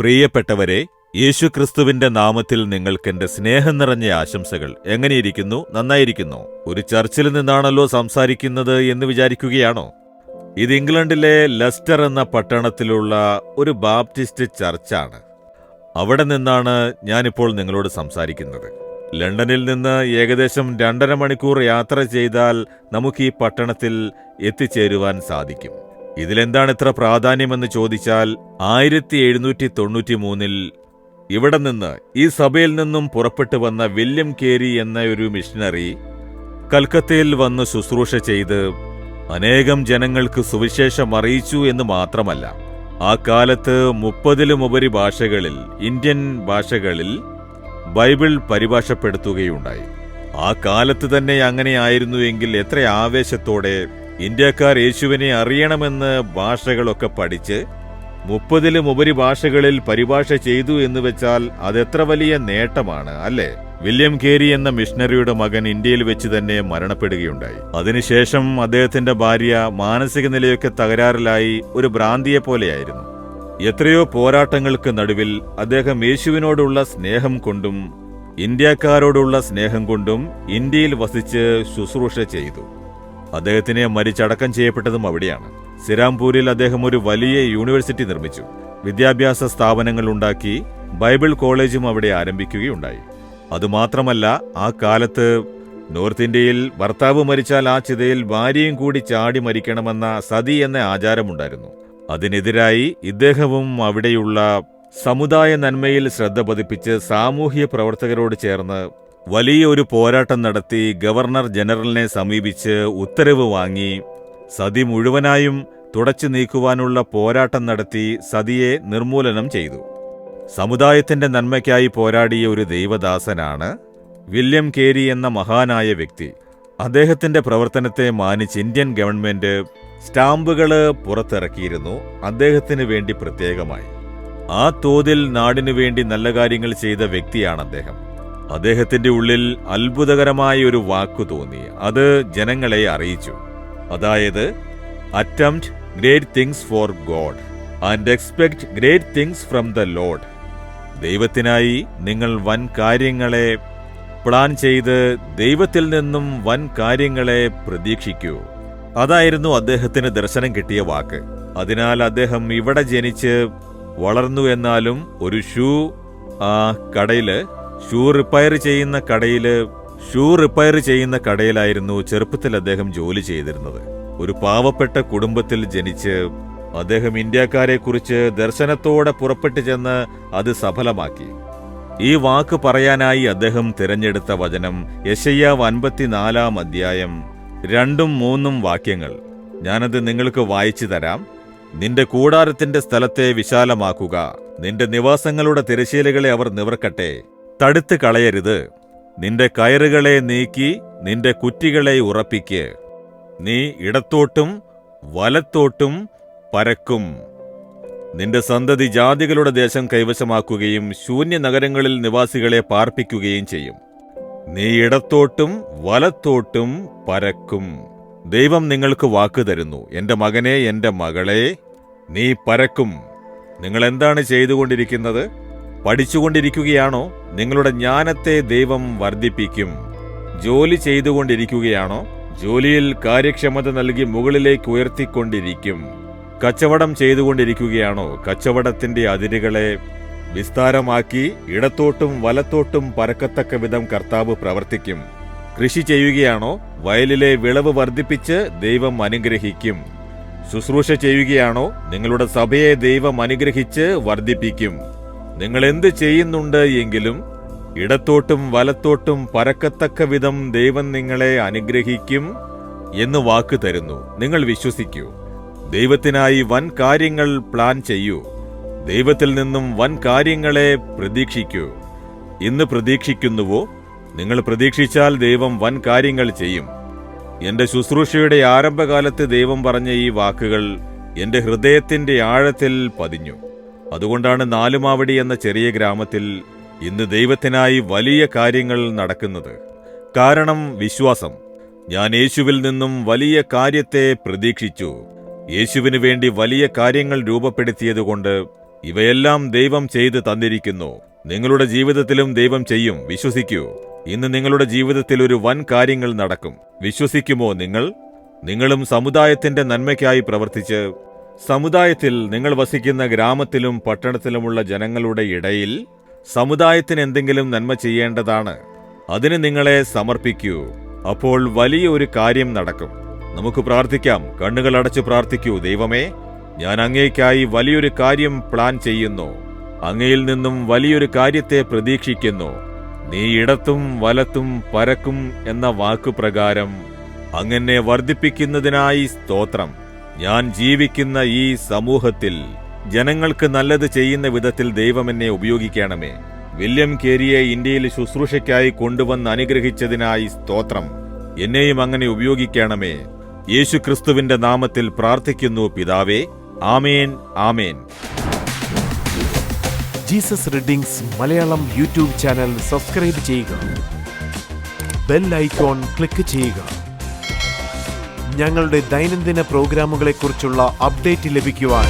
പ്രിയപ്പെട്ടവരെ, യേശുക്രിസ്തുവിന്റെ നാമത്തിൽ നിങ്ങൾക്കെന്റെ സ്നേഹം നിറഞ്ഞ ആശംസകൾ. എങ്ങനെയിരിക്കുന്നു? നന്നായിരിക്കുന്നു. ഒരു ചർച്ചിൽ നിന്നാണല്ലോ സംസാരിക്കുന്നത് എന്ന് വിചാരിക്കുകയാണോ? ഇത് ഇംഗ്ലണ്ടിലെ ലെസ്റ്റർ എന്ന പട്ടണത്തിലുള്ള ഒരു ബാപ്റ്റിസ്റ്റ് ചർച്ചാണ്. അവിടെ നിന്നാണ് ഞാനിപ്പോൾ നിങ്ങളോട് സംസാരിക്കുന്നത്. ലണ്ടനിൽ നിന്ന് ഏകദേശം 2.5 മണിക്കൂർ യാത്ര ചെയ്താൽ നമുക്ക് ഈ പട്ടണത്തിൽ എത്തിച്ചേരുവാൻ സാധിക്കും. ഇതിലെന്താണ് ഇത്ര പ്രാധാന്യമെന്ന് ചോദിച്ചാൽ, 1793 ഇവിടെ നിന്ന്, ഈ സഭയിൽ നിന്നും പുറപ്പെട്ടു വന്ന വില്യം കേരി എന്ന ഒരു മിഷണറി കൽക്കത്തയിൽ വന്ന് ശുശ്രൂഷ ചെയ്ത് അനേകം ജനങ്ങൾക്ക് സുവിശേഷം അറിയിച്ചു എന്ന് മാത്രമല്ല, ആ കാലത്ത് 30-ലുമുപരി ഭാഷകളിൽ, ഇന്ത്യൻ ഭാഷകളിൽ ബൈബിൾ പരിഭാഷപ്പെടുത്തുകയുണ്ടായി. ആ കാലത്ത് തന്നെ അങ്ങനെയായിരുന്നുവെങ്കിൽ എത്ര ആവേശത്തോടെ ഇന്ത്യക്കാർ യേശുവിനെ അറിയണമെന്ന് ഭാഷകളൊക്കെ പഠിച്ച് 30-ലുമുപരി ഭാഷകളിൽ പരിഭാഷ ചെയ്തു എന്ന് വെച്ചാൽ അതെത്ര വലിയ നേട്ടമാണ്, അല്ലേ? വില്യം കേരി എന്ന മിഷണറിയുടെ മകൻ ഇന്ത്യയിൽ വെച്ച് തന്നെ മരണപ്പെടുകയുണ്ടായി. അതിനുശേഷം അദ്ദേഹത്തിന്റെ ഭാര്യ മാനസിക നിലയൊക്കെ തകരാറിലായി ഒരു ഭ്രാന്തിയെ പോലെയായിരുന്നു. എത്രയോ പോരാട്ടങ്ങൾക്ക് നടുവിൽ അദ്ദേഹം യേശുവിനോടുള്ള സ്നേഹം കൊണ്ടും ഇന്ത്യക്കാരോടുള്ള സ്നേഹം കൊണ്ടും ഇന്ത്യയിൽ വസിച്ച് ശുശ്രൂഷ ചെയ്തു. അദ്ദേഹത്തിനെ മരിച്ചടക്കം ചെയ്യപ്പെട്ടതും അവിടെയാണ്. സിരാംപൂരിൽ അദ്ദേഹം ഒരു വലിയ യൂണിവേഴ്സിറ്റി നിർമ്മിച്ചു, വിദ്യാഭ്യാസ സ്ഥാപനങ്ങൾ ഉണ്ടാക്കി, ബൈബിൾ കോളേജും അവിടെ ആരംഭിക്കുകയുണ്ടായി. അതുമാത്രമല്ല, ആ കാലത്ത് നോർത്ത് ഇന്ത്യയിൽ ഭർത്താവ് മരിച്ചാൽ ആ ചിതയിൽ ഭാര്യയും കൂടി ചാടി മരിക്കണമെന്ന സതി എന്ന ആചാരമുണ്ടായിരുന്നു. അതിനെതിരായി ഇദ്ദേഹവും അവിടെയുള്ള സമുദായ നന്മയിൽ ശ്രദ്ധ പതിപ്പിച്ച് സാമൂഹ്യ പ്രവർത്തകരോട് ചേർന്ന് വലിയൊരു പോരാട്ടം നടത്തി ഗവർണർ ജനറലിനെ സമീപിച്ച് ഉത്തരവ് വാങ്ങി സതി മുഴുവനായും തുടച്ചു നീക്കുവാനുള്ള പോരാട്ടം നടത്തി സതിയെ നിർമൂലനം ചെയ്തു. സമുദായത്തിന്റെ നന്മയ്ക്കായി പോരാടിയ ഒരു ദൈവദാസനാണ് വില്യം കേരി എന്ന മഹാനായ വ്യക്തി. അദ്ദേഹത്തിന്റെ പ്രവർത്തനത്തെ മാനിച്ച് ഇന്ത്യൻ ഗവൺമെന്റ് സ്റ്റാമ്പുകൾ പുറത്തിറക്കിയിരുന്നു അദ്ദേഹത്തിന് വേണ്ടി പ്രത്യേകമായി. ആ തോതിൽ നാടിനു വേണ്ടി നല്ല കാര്യങ്ങൾ ചെയ്ത വ്യക്തിയാണ് അദ്ദേഹം. അദ്ദേഹത്തിന്റെ ഉള്ളിൽ അത്ഭുതകരമായ ഒരു വാക്കു തോന്നി. അത് ജനങ്ങളെ അറിയിച്ചു. അതായത്, attempt great things for God and expect great things from the Lord. ദൈവത്തിനായി നിങ്ങൾ വൻ കാര്യങ്ങളെ പ്ലാൻ ചെയ്ത് ദൈവത്തിൽ നിന്നും വൻ കാര്യങ്ങളെ പ്രതീക്ഷിക്കൂ. അതായിരുന്നു അദ്ദേഹത്തിന് ദർശനം കിട്ടിയ വാക്ക്. അതിനാൽ അദ്ദേഹം ഇവിടെ ജനിച്ച് വളർന്നു. എന്നാലും ഒരു ഷൂ റിപ്പയർ ചെയ്യുന്ന കടയിലായിരുന്നു ചെറുപ്പത്തിൽ അദ്ദേഹം ജോലി ചെയ്തിരുന്നത്. ഒരു പാവപ്പെട്ട കുടുംബത്തിൽ ജനിച്ച് അദ്ദേഹം ഇന്ത്യക്കാരെക്കുറിച്ച് ദർശനത്തോടെ പുറപ്പെട്ടു ചെന്ന് അത് സഫലമാക്കി. ഈ വാക്ക് പറയാനായി അദ്ദേഹം തിരഞ്ഞെടുത്ത വചനം യെശയ്യാവ് 54-ാം അധ്യായം 2-3 വാക്യങ്ങൾ. ഞാനത് നിങ്ങൾക്ക് വായിച്ചു തരാം. നിന്റെ കൂടാരത്തിന്റെ സ്ഥലത്തെ വിശാലമാക്കുക, നിന്റെ നിവാസങ്ങളുടെ തിരശ്ശീലകളെ അവർ നിവർക്കട്ടെ. തടുത്ത് കളയരുത്. നിന്റെ കയറുകളെ നീക്കി നിന്റെ കുറ്റികളെ ഉറപ്പിക്ക്. നീ ഇടത്തോട്ടും വലത്തോട്ടും പരക്കും. നിന്റെ സന്തതി ജാതികളുടെ ദേശം കൈവശമാക്കുകയും ശൂന്യ നഗരങ്ങളിൽ നിവാസികളെ പാർപ്പിക്കുകയും ചെയ്യും. നീ ഇടത്തോട്ടും വലത്തോട്ടും പരക്കും. ദൈവം നിങ്ങൾക്ക് വാക്ക് തരുന്നു. എന്റെ മകനെ, എന്റെ മകളെ, നീ പരക്കും. നിങ്ങൾ എന്താണ് ചെയ്തുകൊണ്ടിരിക്കുന്നത്? പഠിച്ചുകൊണ്ടിരിക്കുകയാണോ? നിങ്ങളുടെ ജ്ഞാനത്തെ ദൈവം വർദ്ധിപ്പിക്കും. ജോലി ചെയ്തുകൊണ്ടിരിക്കുകയാണോ? ജോലിയിൽ കാര്യക്ഷമത നൽകി മുകളിലേക്ക് ഉയർത്തിക്കൊണ്ടിരിക്കും. കച്ചവടം ചെയ്തുകൊണ്ടിരിക്കുകയാണോ? കച്ചവടത്തിന്റെ അതിരുകളെ വിസ്താരമാക്കി ഇടത്തോട്ടും വലത്തോട്ടും പരക്കത്തക്ക വിധം കർത്താവ് പ്രവർത്തിക്കും. കൃഷി ചെയ്യുകയാണോ? വയലിലെ വിളവ് വർദ്ധിപ്പിച്ച് ദൈവം അനുഗ്രഹിക്കും. ശുശ്രൂഷ ചെയ്യുകയാണോ? നിങ്ങളുടെ സഭയെ ദൈവം അനുഗ്രഹിച്ച് വർദ്ധിപ്പിക്കും. നിങ്ങൾ എന്ത് ചെയ്യുന്നുണ്ട് എങ്കിലും ഇടത്തോട്ടും വലത്തോട്ടും പരക്കത്തക്ക വിധം ദൈവം നിങ്ങളെ അനുഗ്രഹിക്കും എന്ന് വാക്ക് തരുന്നു. നിങ്ങൾ വിശ്വസിക്കൂ. ദൈവത്തിനായി വൻ കാര്യങ്ങൾ പ്ലാൻ ചെയ്യൂ. ദൈവത്തിൽ നിന്നും വൻ കാര്യങ്ങളെ പ്രതീക്ഷിക്കൂ. ഇന്ന് പ്രതീക്ഷിക്കുന്നുവോ? നിങ്ങൾ പ്രതീക്ഷിച്ചാൽ ദൈവം വൻ കാര്യങ്ങൾ ചെയ്യും. എന്റെ ശുശ്രൂഷയുടെ ആരംഭകാലത്ത് ദൈവം പറഞ്ഞ ഈ വാക്കുകൾ എന്റെ ഹൃദയത്തിന്റെ ആഴത്തിൽ പതിഞ്ഞു. അതുകൊണ്ടാണ് നാലുമാവടി എന്ന ചെറിയ ഗ്രാമത്തിൽ ഇന്ന് ദൈവത്തിനായി വലിയ കാര്യങ്ങൾ നടക്കുന്നത്. കാരണം വിശ്വാസം. ഞാൻ യേശുവിൽ നിന്നും വലിയ കാര്യത്തെ പ്രതീക്ഷിച്ചു. യേശുവിനു വേണ്ടി വലിയ കാര്യങ്ങൾ രൂപപ്പെടുത്തിയതുകൊണ്ട് ഇവയെല്ലാം ദൈവം ചെയ്ത് തന്നിരിക്കുന്നു. നിങ്ങളുടെ ജീവിതത്തിലും ദൈവം ചെയ്യും, വിശ്വസിക്കൂ. ഇന്ന് നിങ്ങളുടെ ജീവിതത്തിൽ ഒരു വൻ കാര്യങ്ങൾ നടക്കും. വിശ്വസിക്കുമോ നിങ്ങളും സമുദായത്തിന്റെ നന്മയ്ക്കായി പ്രവർത്തിച്ച് സമുദായത്തിൽ നിങ്ങൾ വസിക്കുന്ന ഗ്രാമത്തിലും പട്ടണത്തിലുമുള്ള ജനങ്ങളുടെ ഇടയിൽ സമുദായത്തിന് എന്തെങ്കിലും നന്മ ചെയ്യേണ്ടതാണ്. അതിന് നിങ്ങളെ സമർപ്പിക്കൂ. അപ്പോൾ വലിയ ഒരു കാര്യം നടക്കും. നമുക്ക് പ്രാർത്ഥിക്കാം. കണ്ണുകൾ അടച്ച് പ്രാർത്ഥിക്കൂ. ദൈവമേ, ഞാൻ അങ്ങേയ്ക്കായി വലിയൊരു കാര്യം പ്ലാൻ ചെയ്യുന്നു. അങ്ങയിൽ നിന്നും വലിയൊരു കാര്യത്തെ പ്രതീക്ഷിക്കുന്നു. നീ ഇടത്തും വലത്തും പരക്കും എന്ന വാക്കുപ്രകാരം അങ്ങനെ വർദ്ധിപ്പിക്കുന്നതിനായി സ്തോത്രം. ഞാൻ ജീവിക്കുന്ന ഈ സമൂഹത്തിൽ ജനങ്ങൾക്ക് നല്ലത് ചെയ്യുന്ന വിധത്തിൽ ദൈവം എന്നെ ഉപയോഗിക്കണമേ. വില്യം കേരിയെ ഇന്ത്യയിൽ ശുശ്രൂഷയ്ക്കായി കൊണ്ടുവന്ന് അനുഗ്രഹിച്ചതിനായി സ്തോത്രം. എന്നെയും അങ്ങനെ ഉപയോഗിക്കണമേ. യേശുക്രിസ്തുവിന്റെ നാമത്തിൽ പ്രാർത്ഥിക്കുന്നു പിതാവേ. ആമേൻ, ആമേൻ. Jesus readings Malayalam YouTube channel subscribe ചെയ്യുക. ബെൽ ഐക്കോൺ ക്ലിക്ക് ചെയ്യുക. ഞങ്ങളുടെ ദൈനംദിന പ്രോഗ്രാമുകളെക്കുറിച്ചുള്ള അപ്ഡേറ്റ് ലഭിക്കുവാൻ